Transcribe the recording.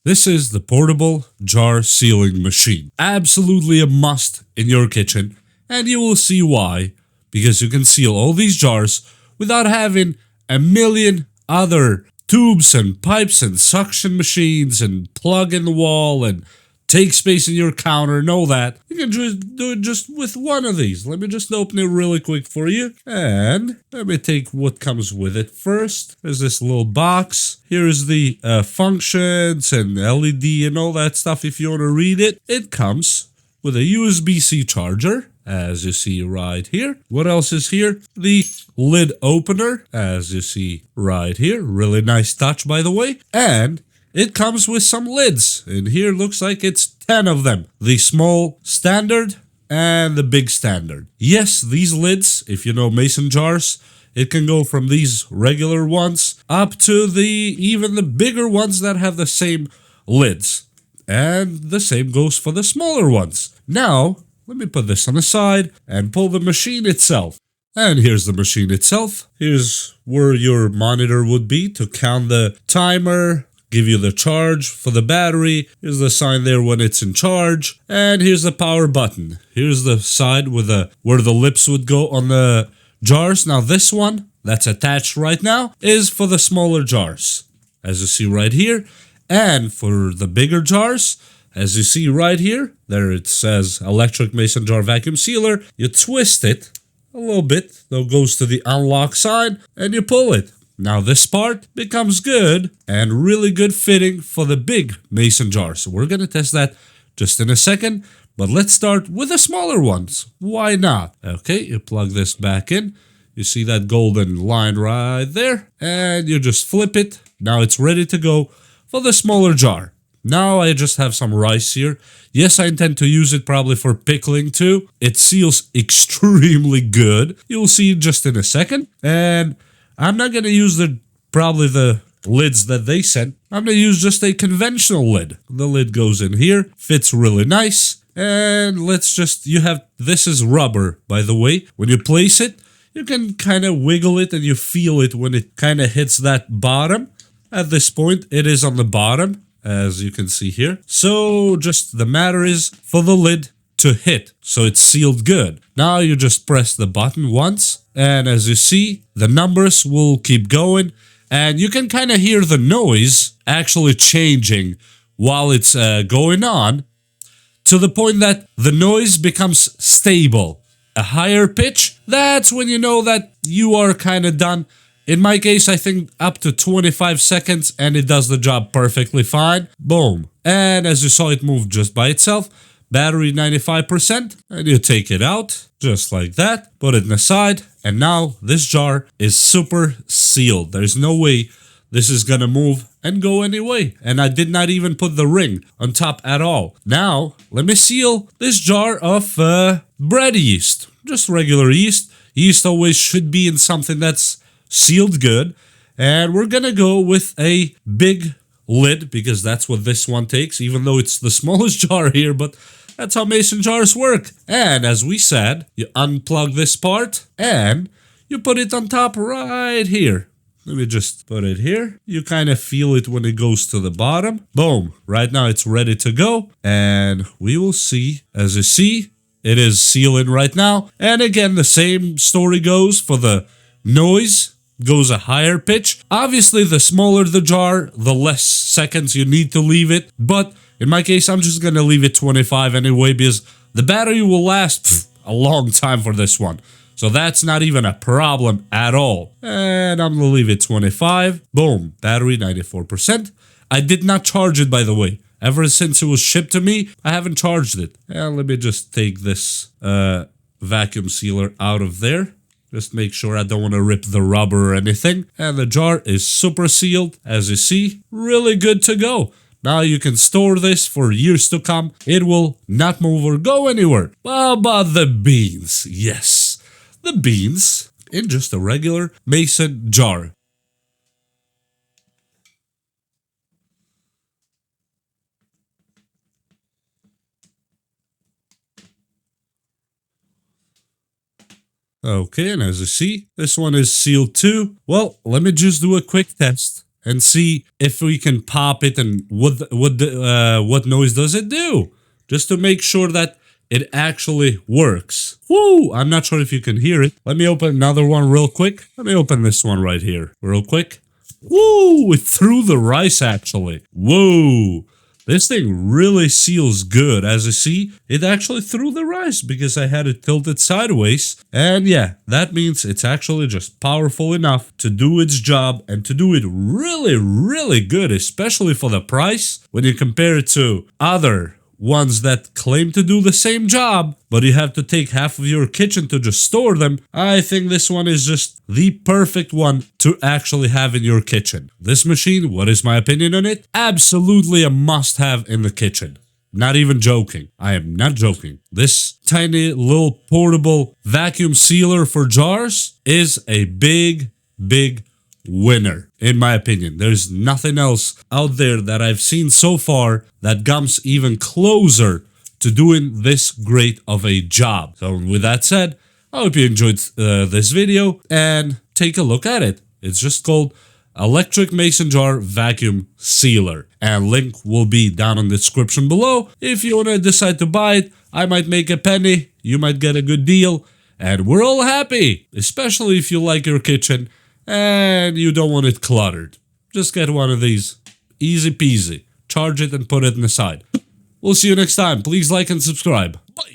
This is the portable jar sealing machine. Absolutely a must in your kitchen, and you will see why. Because you can seal all these jars without having a million other tubes and pipes and suction machines and plug in the wall and take space in your counter and all that. You can just do it just with one of these. Let me just open it really quick for you. And let me take what comes with it first. There's this little box. Here's the functions and LED and all that stuff if you want to read it. It comes with a USB-C charger, as you see right here. What else is here? The lid opener, as you see right here. Really nice touch, by the way. And it comes with some lids. And here looks like it's 10 of them. The small standard and the big standard. Yes, these lids, if you know mason jars, it can go from these regular ones up to even the bigger ones that have the same lids. And the same goes for the smaller ones. Now, let me put this on the side and pull the machine itself. And here's the machine itself. Here's where your monitor would be to count the timer, give you the charge for the battery. Here's the sign there when it's in charge. And here's the power button. Here's the side with where the lips would go on the jars. Now this one that's attached right now is for the smaller jars, as you see right here. And for the bigger jars, as you see right here, there it says electric mason jar vacuum sealer. You twist it a little bit, though it goes to the unlock side, and you pull it. Now this part becomes good and really good fitting for the big mason jar. So we're going to test that just in a second, but let's start with the smaller ones. Why not? Okay, you plug this back in. You see that golden line right there, and you just flip it. Now it's ready to go for the smaller jar. Now I just have some rice here. Yes, I intend to use it probably for pickling too. It seals extremely good. You'll see just in a second. And I'm not going to use probably the lids that they sent. I'm going to use just a conventional lid. The lid goes in here, fits really nice. And this is rubber, by the way. When you place it, you can kind of wiggle it and you feel it when it kind of hits that bottom. At this point, it is on the bottom, as you can see here. So just the matter is for the lid to hit, so it's sealed good. Now you just press the button once, and as you see, the numbers will keep going, and you can kind of hear the noise actually changing while it's going on, to the point that the noise becomes stable. A higher pitch, that's when you know that you are kind of done. In my case, I think up to 25 seconds, and it does the job perfectly fine. Boom. And as you saw, it moved just by itself. Battery 95%, and you take it out, just like that. Put it in the side, and now this jar is super sealed. There's no way this is gonna move and go anyway. And I did not even put the ring on top at all. Now, let me seal this jar of bread yeast. Just regular yeast. Yeast always should be in something that's sealed good, and we're gonna go with a big lid because that's what this one takes, even though it's the smallest jar here, but that's how mason jars work. And as we said, you unplug this part and you put it on top right here. Let me just put it here. You kind of feel it when it goes to the bottom. Boom. Right now it's ready to go, and we will see. As you see, it is sealing right now. And again, the same story goes for the noise. Goes a higher pitch. Obviously, the smaller the jar, the less seconds you need to leave it. But in my case, I'm just going to leave it 25 anyway, because the battery will last a long time for this one. So that's not even a problem at all. And I'm going to leave it 25. Boom. Battery 94%. I did not charge it, by the way. Ever since it was shipped to me, I haven't charged it. And let me just take this vacuum sealer out of there. Just make sure I don't want to rip the rubber or anything. And the jar is super sealed, as you see. Really good to go. Now you can store this for years to come. It will not move or go anywhere. How about the beans? Yes, the beans in just a regular mason jar. Okay, and as you see, this one is sealed too. Well, let me just do a quick test and see if we can pop it and what noise does it do, just to make sure that it actually works. Woo! I'm not sure if you can hear it. Let me open another one real quick. Let me open this one right here real quick. Woo! It threw the rice actually. Whoa! This thing really seals good. As you see, it actually threw the rice because I had it tilted sideways. And yeah, that means it's actually just powerful enough to do its job and to do it really, really good, especially for the price when you compare it to other ones that claim to do the same job, but you have to take half of your kitchen to just store them. I think this one is just the perfect one to actually have in your kitchen. This machine, what is my opinion on it? Absolutely a must-have in the kitchen. Not even joking. I am not joking. This tiny little portable vacuum sealer for jars is a big winner, in my opinion. There's nothing else out there that I've seen so far that comes even closer to doing this great of a job. So with that said, I hope you enjoyed this video and take a look at it. It's just called Electric Mason Jar Vacuum Sealer, and link will be down in the description below. If you want to decide to buy it, I might make a penny, you might get a good deal, and we're all happy, especially if you like your kitchen and you don't want it cluttered. Just get one of these. Easy peasy. Charge it and put it in the side. We'll see you next time. Please like and subscribe. Bye.